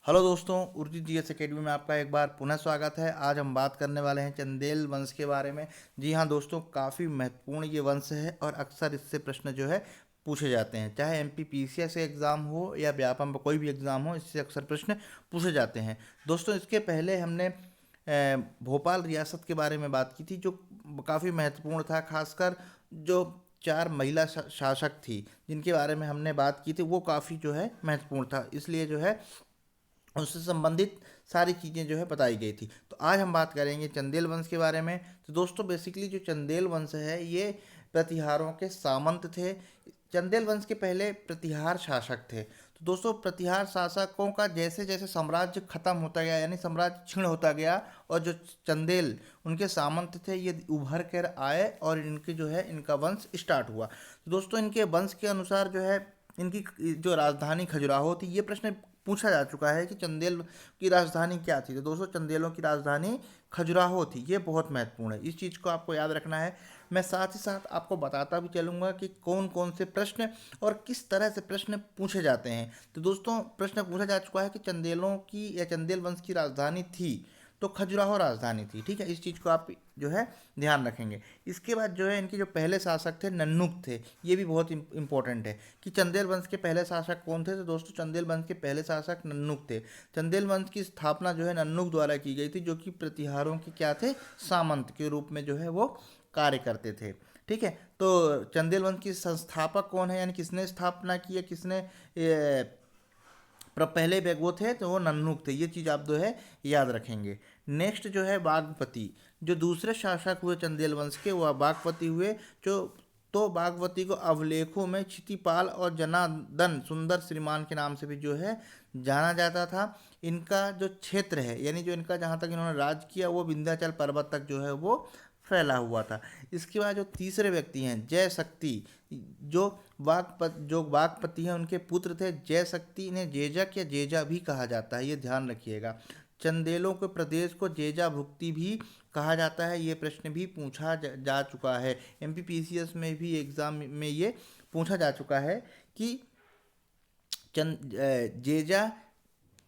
Hello दोस्तों, Urdu GS academy में आपका एक बार पुनः स्वागत है। आज हम बात करने वाले हैं चंदेल वंश के बारे में। जी हाँ दोस्तों, काफ़ी महत्वपूर्ण ये वंश है और अक्सर इससे प्रश्न जो है पूछे जाते हैं। चाहे एमपी पीसीएस एग्ज़ाम हो या व्यापम कोई भी एग्ज़ाम हो, इससे अक्सर प्रश्न पूछे जाते हैं। दोस्तों, इसके पहले हमने भोपाल रियासत के बारे में बात की थी, जो काफ़ी महत्वपूर्ण था। खासकर जो चार महिला शासक थी जिनके बारे में हमने बात की थी, वो काफ़ी जो है महत्वपूर्ण था। इसलिए जो है उससे संबंधित सारी चीज़ें जो है बताई गई थी। तो आज हम बात करेंगे चंदेल वंश के बारे में। तो दोस्तों, बेसिकली जो चंदेल वंश है ये प्रतिहारों के सामंत थे। चंदेल वंश के पहले प्रतिहार शासक थे। तो दोस्तों, प्रतिहार शासकों का जैसे जैसे साम्राज्य खत्म होता गया, यानी साम्राज्य क्षीण होता गया, और जो चंदेल उनके सामंत थे ये उभर कर आए और इनके जो है इनका वंश स्टार्ट हुआ। तो दोस्तों, इनके वंश के अनुसार जो है इनकी जो राजधानी खजुराहो थी, ये प्रश्न पूछा जा चुका है कि चंदेल की राजधानी क्या थी। तो दोस्तों, चंदेलों की राजधानी खजुराहो थी। ये बहुत महत्वपूर्ण है, इस चीज़ को आपको याद रखना है। मैं साथ ही साथ आपको बताता भी चलूँगा कि कौन कौन से प्रश्न और किस तरह से प्रश्न पूछे जाते हैं। तो दोस्तों, प्रश्न पूछा जा चुका है कि चंदेलों की या चंदेल वंश की राजधानी थी तो खजुराहो राजधानी थी। ठीक है, इस चीज़ को आप जो है ध्यान रखेंगे। इसके बाद जो है इनके जो पहले शासक थे नन्नुक थे। ये भी बहुत इंपॉर्टेंट है कि चंदेल वंश के पहले शासक कौन थे। तो दोस्तों, चंदेल वंश के पहले शासक नन्नुक थे। चंदेल वंश की स्थापना जो है नन्नुक द्वारा की गई थी, जो कि प्रतिहारों के क्या थे, सामंत के रूप में जो है वो कार्य करते थे। ठीक है, तो चंदेल वंश की संस्थापक कौन है, यानी किसने स्थापना की है, किसने पर पहले वो थे तो वो नन्नुक थे। ये चीज़ आप जो है याद रखेंगे। नेक्स्ट जो है बागपति, जो दूसरे शासक हुए चंदेल वंश के, वह बागपति हुए। जो तो बागवती को अवलेखों में क्षितिपाल और जनार्दन सुंदर श्रीमान के नाम से भी जो है जाना जाता था। इनका जो क्षेत्र है, यानी जो इनका जहाँ तक इन्होंने राज किया, वो विंध्याचल पर्वत तक जो है वो फैला हुआ था। इसके बाद जो तीसरे व्यक्ति हैं जय शक्ति, जो वागपति हैं उनके पुत्र थे जय शक्ति। इन्हें जेजक या जेजा भी कहा जाता है, ये ध्यान रखिएगा। चंदेलों के प्रदेश को जेजा भुक्ति भी कहा जाता है। ये प्रश्न भी पूछा जा चुका है, एमपीपीसीएस में भी एग्जाम में ये पूछा जा चुका है कि जेजा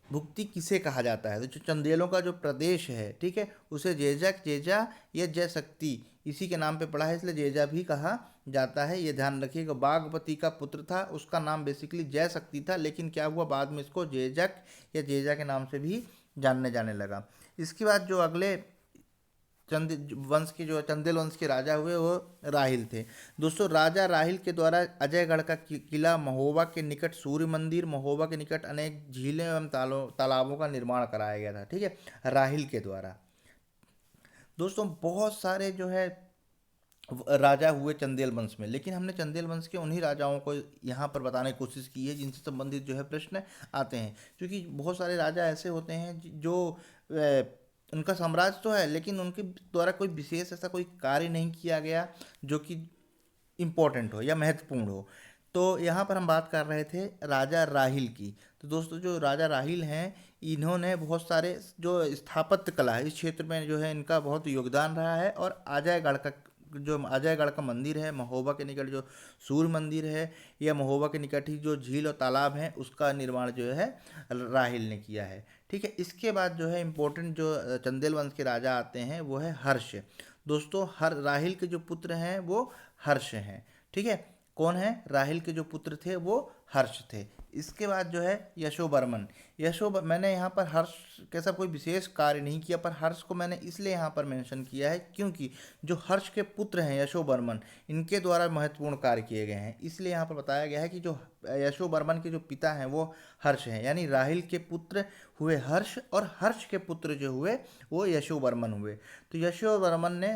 भुक्ति किसे कहा जाता है। तो जो चंदेलों का जो प्रदेश है, ठीक है, उसे जेजक, जेजा या जय शक्ति इसी के नाम पे पड़ा है, इसलिए जेजा भी कहा जाता है। ये ध्यान रखिएगा। बागपति का पुत्र था, उसका नाम बेसिकली जय शक्ति था, लेकिन क्या हुआ, बाद में इसको जेजक या जेजा के नाम से भी जानने जाने लगा। इसके बाद जो अगले वंश के जो चंदेल वंश के राजा हुए वो राहिल थे। दोस्तों, राजा राहिल के द्वारा अजयगढ़ का किला, महोबा के निकट सूर्य मंदिर, महोबा के निकट अनेक झीलें एवं तालाबों का निर्माण कराया गया था। ठीक है, राहिल के द्वारा। दोस्तों, बहुत सारे जो है राजा हुए चंदेल वंश में, लेकिन हमने चंदेल वंश के उन्हीं राजाओं को यहाँ पर बताने की कोशिश की है जिनसे संबंधित जो है प्रश्न आते हैं। क्योंकि बहुत सारे राजा ऐसे होते हैं जो उनका साम्राज्य तो है, लेकिन उनके द्वारा कोई विशेष ऐसा कोई कार्य नहीं किया गया जो कि इम्पोर्टेंट हो या महत्वपूर्ण हो। तो यहाँ पर हम बात कर रहे थे राजा राहिल की। तो दोस्तों, जो राजा राहिल हैं, इन्होंने बहुत सारे जो स्थापत्य कला है इस क्षेत्र में जो है इनका बहुत योगदान रहा है। और अजयगढ़ का मंदिर है, महोबा के निकट जो सूर्य मंदिर है, या महोबा के निकट ही जो झील और तालाब हैं, उसका निर्माण जो है राहिल ने किया है। ठीक है, इसके बाद जो है इम्पोर्टेंट जो चंदेल वंश के राजा आते हैं वो है हर्ष। दोस्तों, हर राहिल के जो पुत्र हैं वो हर्ष हैं। ठीक है, कौन है, राहिल के जो पुत्र थे वो हर्ष थे। इसके बाद जो है यशोवर्मन। मैंने यहाँ पर हर्ष कैसा कोई विशेष कार्य नहीं किया, पर हर्ष को मैंने इसलिए यहाँ पर मेंशन किया है क्योंकि जो हर्ष के पुत्र हैं यशोवर्मन, इनके द्वारा महत्वपूर्ण कार्य किए गए हैं। इसलिए यहाँ पर बताया गया है कि जो यशोवर्मन के जो पिता हैं वो हर्ष हैं, यानी राहिल के पुत्र हुए हर्ष, और हर्ष के पुत्र जो हुए वो यशोवर्मन हुए। तो यशोवर्मन ने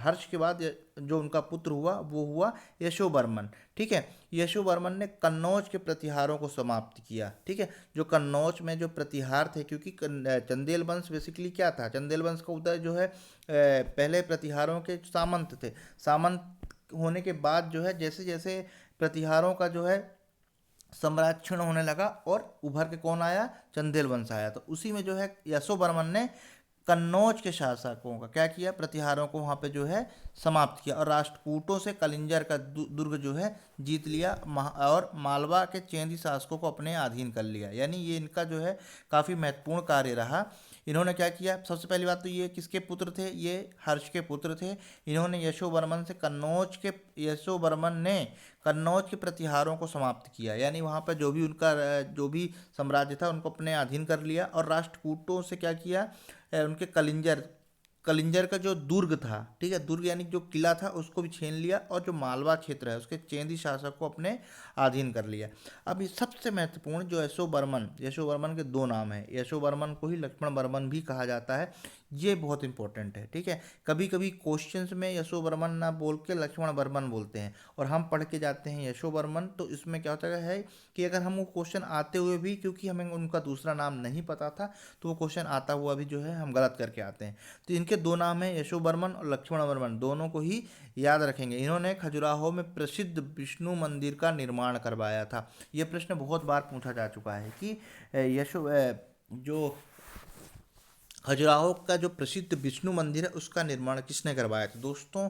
हर्ष के बाद जो उनका पुत्र हुआ वो हुआ यशोवर्मन। ठीक है, यशोवर्मन ने कन्नौज के प्रतिहारों को समाप्त किया। ठीक है, जो कन्नौज में जो प्रतिहार थे, क्योंकि चंदेल वंश बेसिकली क्या था, चंदेल वंश का उदय जो है पहले प्रतिहारों के सामंत थे। सामंत होने के बाद जो है जैसे जैसे प्रतिहारों का जो है साम्राज्य क्षीण होने लगा और उभर के कौन आया, चंदेल वंश आया। तो उसी में जो है यशोवर्मन ने कन्नौज के शासकों का क्या किया, प्रतिहारों को वहाँ पे जो है समाप्त किया और राष्ट्रकूटों से कलिंजर का दुर्ग जो है जीत लिया और मालवा के चेंदी शासकों को अपने अधीन कर लिया। यानी ये इनका जो है काफ़ी महत्वपूर्ण कार्य रहा। इन्होंने क्या किया, सबसे पहली बात तो ये किसके पुत्र थे, ये हर्ष के पुत्र थे। इन्होंने यशोवर्मन से यशोवर्मन ने कन्नौज के प्रतिहारों को समाप्त किया। यानी वहाँ पर जो भी साम्राज्य था उनको अपने अधीन कर लिया और राष्ट्रकूटों से क्या किया, उनके कलिंजर का जो दुर्ग था, ठीक है, दुर्ग यानी जो किला था उसको भी छीन लिया और जो मालवा क्षेत्र है उसके चेंदी शासक को अपने अधीन कर लिया। अब ये सबसे महत्वपूर्ण जो यशोवर्मन के दो नाम हैं, यशोवर्मन को ही लक्ष्मण वर्मन भी कहा जाता है, ये बहुत इंपॉर्टेंट है। ठीक है, कभी कभी क्वेश्चंस में यशोवर्मन ना बोल के लक्ष्मण वर्मन बोलते हैं और हम पढ़ के जाते हैं यशोवर्मन, तो इसमें क्या होता है कि अगर हम वो क्वेश्चन आते हुए भी, क्योंकि हमें उनका दूसरा नाम नहीं पता था, तो वो क्वेश्चन आता हुआ भी जो है हम गलत करके आते हैं। तो इनके दो नाम हैं, यशोवर्मन और लक्ष्मण वर्मन, दोनों को ही याद रखेंगे। इन्होंने खजुराहो में प्रसिद्ध विष्णु मंदिर का निर्माण करवाया था। ये प्रश्न बहुत बार पूछा जा चुका है कि जो खजुराहो का जो प्रसिद्ध विष्णु मंदिर है उसका निर्माण किसने करवाया था। दोस्तों,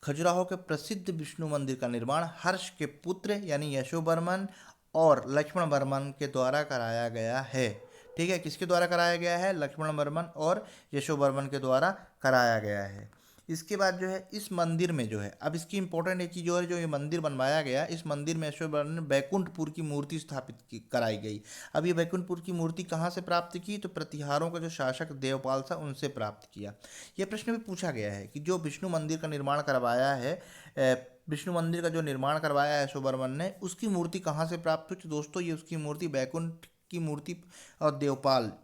खजुराहो के प्रसिद्ध विष्णु मंदिर का निर्माण हर्ष के पुत्र यानी यशोवर्मन और लक्ष्मण वर्मन के द्वारा कराया गया है। ठीक है, किसके द्वारा कराया गया है, लक्ष्मण वर्मन और यशोवर्मन के द्वारा कराया गया है। इसके बाद जो है इस मंदिर में जो है, अब इसकी इंपॉर्टेंट एक चीज़ जो है, जो ये मंदिर बनवाया गया, इस मंदिर में यशोवर्मन ने बैकुंठपुर की मूर्ति स्थापित कराई गई। अब ये बैकुंठपुर की मूर्ति कहाँ से प्राप्त की, तो प्रतिहारों का जो शासक देवपाल था उनसे प्राप्त किया। यह प्रश्न भी पूछा गया है कि जो विष्णु मंदिर का निर्माण करवाया है, विष्णु मंदिर का जो निर्माण करवाया है यशोवर्मन ने, उसकी मूर्ति कहाँ से प्राप्त हुई। तो दोस्तों, ये उसकी मूर्ति बैकुंठ की मूर्ति और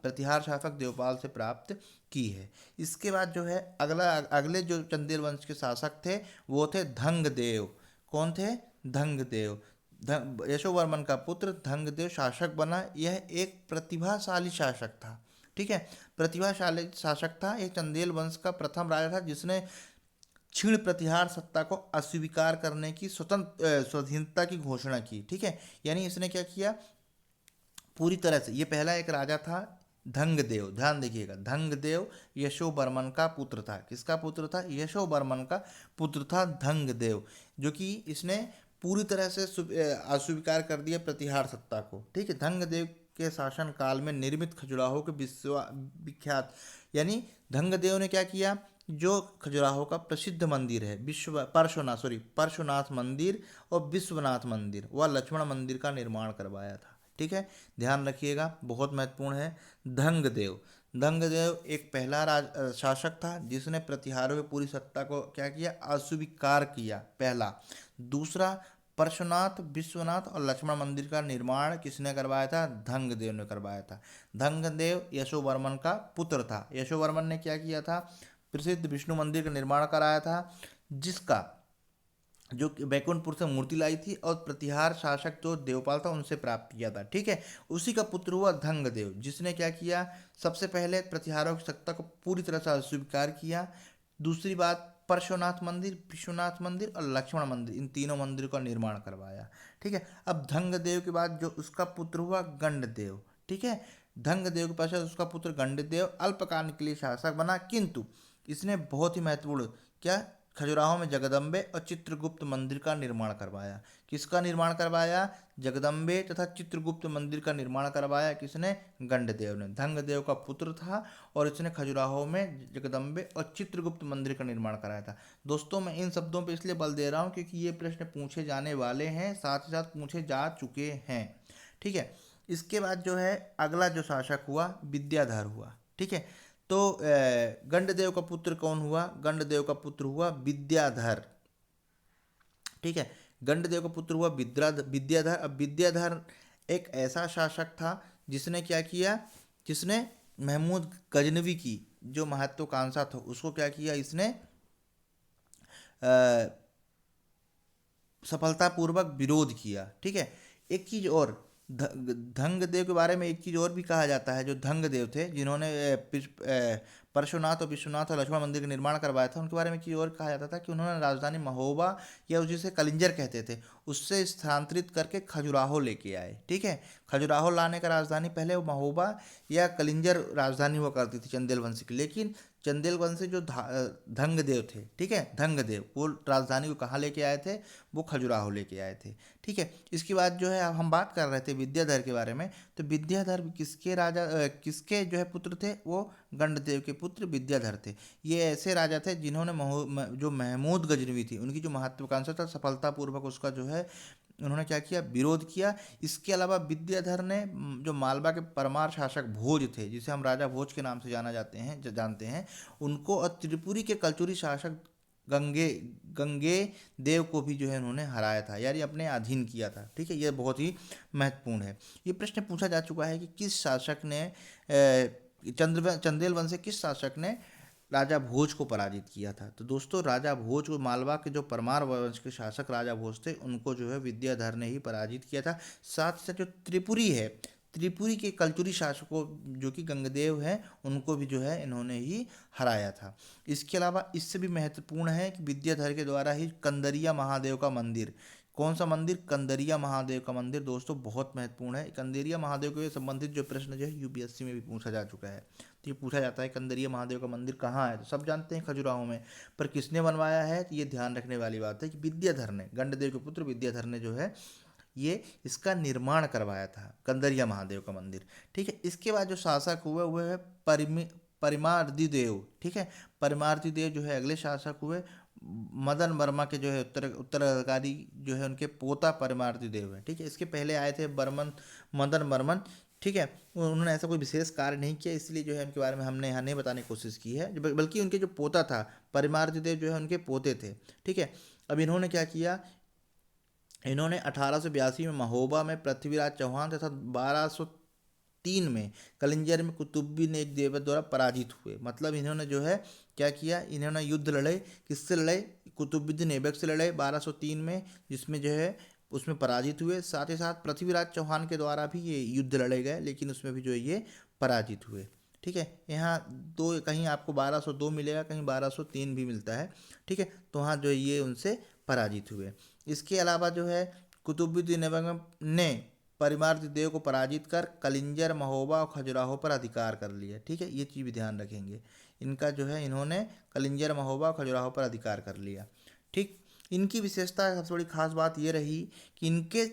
प्रतिहार शासक देवपाल से प्राप्त की है। इसके बाद जो है अगले जो चंदेल वंश के शासक थे वो थे धंगदेव। कौन थे, धंगदेव। यशोवर्मन का पुत्र धंगदेव शासक बना। यह एक प्रतिभाशाली शासक था। ठीक है, प्रतिभाशाली शासक था। एक चंदेल वंश का प्रथम राजा था जिसने क्षीण प्रतिहार सत्ता को अस्वीकार करने की स्वाधीनता की घोषणा की। ठीक है, यानी इसने क्या किया, पूरी तरह से, ये पहला एक राजा था धंगदेव, ध्यान देखिएगा, धंगदेव यशोवर्मन का पुत्र था। किसका पुत्र था, यशोवर्मन का पुत्र था धंगदेव, जो कि इसने पूरी तरह से अस्वीकार कर दिया प्रतिहार सत्ता को। ठीक है, धंगदेव के शासन काल में निर्मित खजुराहो के विख्यात, यानी धंगदेव ने क्या किया, जो खजुराहो का प्रसिद्ध मंदिर है परशुनाथ मंदिर और विश्वनाथ मंदिर व लक्ष्मण मंदिर का निर्माण करवाया था। ठीक है, ध्यान रखिएगा, बहुत महत्वपूर्ण है। धंगदेव एक पहला शासक था जिसने प्रतिहारों की पूरी सत्ता को क्या किया, अस्वीकार किया, पहला। दूसरा, परशुनाथ, विश्वनाथ और लक्ष्मण मंदिर का निर्माण किसने करवाया था, धंगदेव ने करवाया था। धंगदेव यशोवर्मन का पुत्र था। यशोवर्मन ने क्या किया था, प्रसिद्ध विष्णु मंदिर का निर्माण कराया था, जिसका जो बैकुंठपुर से मूर्ति लाई थी और प्रतिहार शासक जो देवपाल था उनसे प्राप्त किया था। ठीक है, उसी का पुत्र हुआ धंगदेव, जिसने क्या किया, सबसे पहले प्रतिहारों की सत्ता को पूरी तरह से अस्वीकार किया। दूसरी बात, परशुनाथ मंदिर, विश्वनाथ मंदिर और लक्ष्मण मंदिर, इन तीनों मंदिरों का निर्माण करवाया। ठीक है, अब धंगदेव के बाद जो उसका पुत्र हुआ गंडदेव। ठीक है, धंगदेव के पश्चात उसका पुत्र गंडदेव अल्पकाल के लिए शासक बना, किंतु इसने बहुत ही महत्वपूर्ण क्या, खजुराहो में जगदम्बे और चित्रगुप्त मंदिर का निर्माण करवाया। किसका निर्माण करवाया, जगदम्बे तथा चित्रगुप्त मंदिर का निर्माण करवाया। किसने, गंडदेव ने। धंगदेव का पुत्र था और इसने खजुराहो में जगदम्बे और चित्रगुप्त मंदिर का निर्माण कराया था। दोस्तों, मैं इन शब्दों पर इसलिए बल दे रहा हूँ क्योंकि ये प्रश्न पूछे जाने वाले हैं, साथ ही साथ पूछे जा चुके हैं। ठीक है, इसके बाद जो है अगला जो शासक हुआ विद्याधर हुआ। ठीक है, तो गंडदेव का पुत्र कौन हुआ, गंडदेव का पुत्र हुआ विद्याधर। ठीक है, गंडदेव का पुत्र हुआ विद्याधर। अब विद्याधर एक ऐसा शासक था जिसने क्या किया, जिसने महमूद गजनवी की जो महत्वाकांक्षा था उसको क्या किया, इसने सफलतापूर्वक विरोध किया। ठीक है, एक चीज और, धंगदेव के बारे में एक चीज़ और भी कहा जाता है। जो धंगदेव थे जिन्होंने परशुनाथ और विश्वनाथ और लक्ष्मण मंदिर का निर्माण करवाया था, उनके बारे में की और कहा जाता था कि उन्होंने राजधानी महोबा या जिसे कलिंजर कहते थे उससे स्थानांतरित करके खजुराहो लेके आए। ठीक है, खजुराहो लाने का राजधानी पहले वो महोबा या कलिंजर राजधानी हुआ करती थी चंदेल वंश की, लेकिन चंदेल वंश से जो धंगदेव थे, ठीक है, धंगदेव वो राजधानी को कहाँ लेके आए थे, वो खजुराहो लेके आए थे। ठीक है, इसके बाद जो है अब हम बात कर रहे थे विद्याधर के बारे में, तो विद्याधर किसके राजा किसके जो है पुत्र थे, वो गंडदेव के पुत्र विद्याधर थे। ये ऐसे राजा थे जिन्होंने जो महमूद गजनवी थी उनकी जो महत्वाकांक्षा था सफलतापूर्वक उसका जो है उन्होंने क्या किया, विरोध किया। इसके अलावा विद्याधर ने जो मालवा के परमार शासक भोज थे, जिसे हम राजा भोज के नाम से जानते हैं, उनको और त्रिपुरी के कलचुरी शासक गंगे देव को भी जो है उन्होंने हराया था, यानी अपने अधीन किया था। ठीक है, यह बहुत ही महत्वपूर्ण है। ये प्रश्न पूछा जा चुका है कि किस शासक ने चंदेल वंश से किस शासक ने राजा भोज को पराजित किया था। तो दोस्तों राजा भोज को मालवा के जो परमार वंश के शासक राजा भोज थे उनको जो है विद्याधर ने ही पराजित किया था। साथ ही साथ जो त्रिपुरी है, त्रिपुरी के कलचुरी शासकों जो कि गंगदेव हैं उनको भी जो है इन्होंने ही हराया था। इसके अलावा इससे भी महत्वपूर्ण है कि विद्याधर के द्वारा ही कंदरिया महादेव का मंदिर, कौन सा मंदिर, कंदरिया महादेव का मंदिर दोस्तों बहुत महत्वपूर्ण है। कंदरिया महादेव के संबंधित जो प्रश्न जो है यूपीएससी में भी पूछा जा चुका है। तो ये पूछा जाता है कंदरिया महादेव का मंदिर कहाँ है, तो सब जानते हैं खजुराहो में, पर किसने बनवाया है, तो ये ध्यान रखने वाली बात है कि विद्याधर ने, गंडदेव के पुत्र विद्याधर ने जो है ये इसका निर्माण करवाया था, कंदरिया महादेव का मंदिर। ठीक है, इसके बाद जो शासक हुए वो है परिमार्दिदेव। ठीक है, परिमार्दिदेव जो है अगले शासक हुए। मदन वर्मा के जो है उत्तराधिकारी जो है उनके पोता परिमार्दिदेव है। ठीक है, इसके पहले आए थे मदन वर्मन। ठीक है, उन्होंने ऐसा कोई विशेष कार्य नहीं किया, इसलिए जो है उनके बारे में हमने यहाँ नहीं बताने की कोशिश की है, बल्कि उनके जो पोता था परिमार्दिदेव जो है उनके पोते थे। ठीक है, अब इन्होंने क्या किया, इन्होंने 1882 में महोबा में पृथ्वीराज चौहान तथा 1203 में कलिंजर में कुतुबुद्दीन एक देवत द्वारा पराजित हुए। मतलब इन्होंने जो है क्या किया, इन्होंने युद्ध लड़े, किससे लड़े, कुतुबुद्दीन ऐबक से लड़े 1203 में, जिसमें जो है उसमें पराजित हुए। साथ ही साथ पृथ्वीराज चौहान के द्वारा भी ये युद्ध लड़े गए, लेकिन उसमें भी जो है ये पराजित हुए। ठीक है, यहाँ दो कहीं आपको 1202 मिलेगा, कहीं 1203 भी मिलता है। ठीक है, तो वहाँ जो ये उनसे पराजित हुए। इसके अलावा जो है कुतुबुद्दीन ऐबक ने परिमार्दिदेव को पराजित कर कलिंजर, महोबा और खजुराहो पर अधिकार कर लिया। ठीक है, ये चीज़ भी ध्यान रखेंगे, इनका जो है इन्होंने कलिंजर, महोबा और खजुराहो पर अधिकार कर लिया। ठीक, इनकी विशेषता सबसे बड़ी खास बात ये रही कि इनके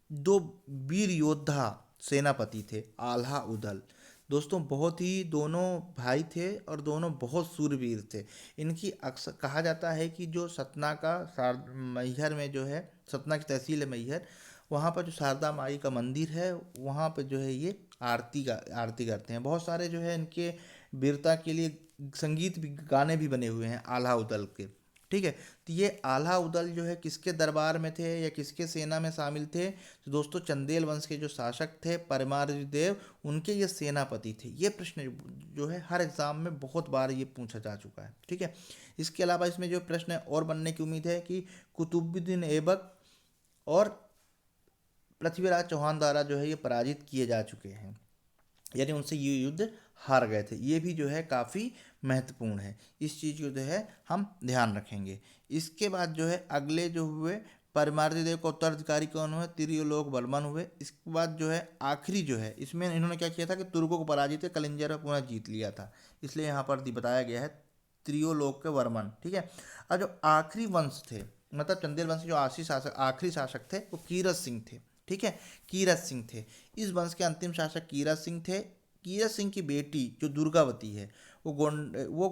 दो वीर योद्धा सेनापति थे, आल्हा उदल। दोस्तों बहुत ही दोनों भाई थे और दोनों बहुत सूरवीर थे। इनकी अक्सर कहा जाता है कि जो सतना का मैहर में जो है, सतना की तहसील है मैहर, वहाँ पर जो शारदा माई का मंदिर है वहाँ पर जो है ये आरती करते हैं। बहुत सारे जो है इनके वीरता के लिए संगीत भी, गाने भी बने हुए हैं आल्हा उदल के। ठीक है, तो ये आल्हा उदल जो है किसके दरबार में थे या किसके सेना में शामिल थे, तो दोस्तों चंदेल वंश के जो शासक थे परिमार्दिदेव, उनके ये सेनापति थे। ये प्रश्न जो है हर एग्जाम में बहुत बार ये पूछा जा चुका है। ठीक है, इसके अलावा इसमें जो प्रश्न और बनने की उम्मीद है कि कुतुबुद्दीन ऐबक और पृथ्वीराज चौहान द्वारा जो है ये पराजित किए जा चुके हैं, यानी उनसे ये युद्ध हार गए थे। ये भी जो है काफ़ी महत्वपूर्ण है, इस चीज़ को जो है हम ध्यान रखेंगे। इसके बाद जो है अगले जो हुए परिमार्दिदेव का उत्तराधिकारी कौन हुए, त्रिलोक वर्मन हुए। इसके बाद जो है आखिरी जो है इसमें इन्होंने क्या किया था कि तुर्कों को पराजित कर कलिंजर में पुनः जीत लिया था, इसलिए यहाँ पर बताया गया है त्रिलोक के वर्मन। ठीक है, और जो आखिरी वंश थे, मतलब चंदेल वंश के जो आखिरी शासक थे वो कीरत सिंह थे। ठीक है, कीरत सिंह थे। इस वंश के अंतिम शासक कीरत सिंह थे। कीरत सिंह की बेटी जो दुर्गावती है वो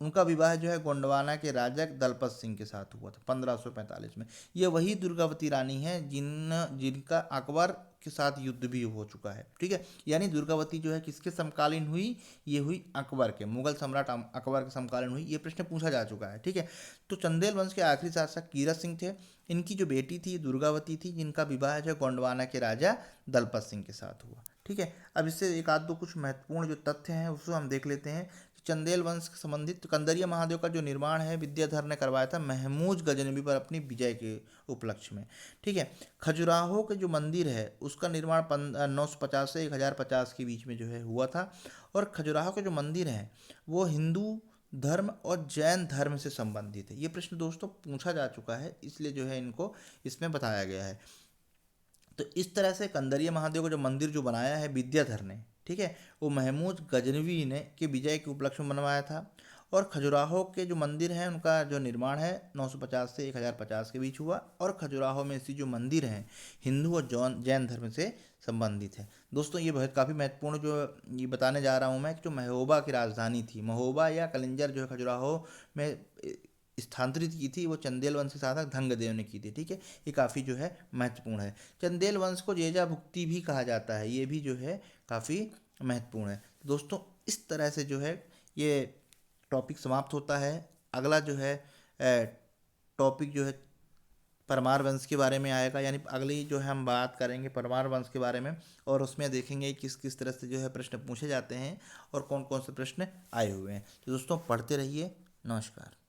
उनका विवाह जो है गोंडवाना के राजा दलपत सिंह के साथ हुआ था 1545 में। ये वही दुर्गावती रानी है जिनका अकबर के साथ युद्ध भी हो चुका है। ठीक है, यानी दुर्गावती जो है किसके समकालीन हुई, ये हुई अकबर के, मुगल सम्राट अकबर के समकालीन हुई। ये प्रश्न पूछा जा चुका है। ठीक है, तो चंदेल वंश के आखिरी शासक कीरत सिंह थे। इनकी जो बेटी थी दुर्गावती थी, जिनका विवाह जो गोंडवाना के राजा दलपत सिंह के साथ हुआ। ठीक है, अब इससे एक आध दो कुछ महत्वपूर्ण जो तथ्य हैं उसको हम देख लेते हैं। चंदेल वंश से संबंधित कंदरिया महादेव का जो निर्माण है विद्याधर ने करवाया था महमूद गजनवी पर अपनी विजय के उपलक्ष्य में। ठीक है। खजुराहो के जो मंदिर है उसका निर्माण 950 से 1050 के बीच में जो है हुआ था। और खजुराहो के जो मंदिर हैं वो हिंदू धर्म और जैन धर्म से संबंधित है। ये प्रश्न दोस्तों पूछा जा चुका है, इसलिए जो है इनको इसमें बताया गया है। तो इस तरह से कंदरिया महादेव का जो मंदिर जो बनाया है विद्याधर ने, ठीक है, वो महमूद गजनवी ने के विजय के उपलक्ष्य में बनवाया था। और खजुराहो के जो मंदिर हैं उनका जो निर्माण है 950 से 1050 के बीच हुआ। और खजुराहो में स्थित जो मंदिर हैं हिंदू और जैन धर्म से संबंधित है। दोस्तों ये बहुत काफ़ी महत्वपूर्ण जो ये बताने जा रहा हूँ मैं कि जो महोबा की राजधानी थी, महोबा या कलिंजर जो है खजुराहो में स्थानांतरित की थी, वो चंदेल वंश के शासक धंगदेव ने की थी। ठीक है। ये काफ़ी जो है महत्वपूर्ण है। चंदेल वंश को जेजा भुक्ति भी कहा जाता है, ये भी जो है काफ़ी महत्वपूर्ण है। तो दोस्तों इस तरह से जो है ये टॉपिक समाप्त होता है। अगला जो है टॉपिक जो है परमार वंश के बारे में आएगा, यानी अगली जो है हम बात करेंगे परमार वंश के बारे में, और उसमें देखेंगे किस किस तरह से जो है प्रश्न पूछे जाते हैं और कौन कौन से प्रश्न आए हुए हैं। तो दोस्तों पढ़ते रहिए। नमस्कार।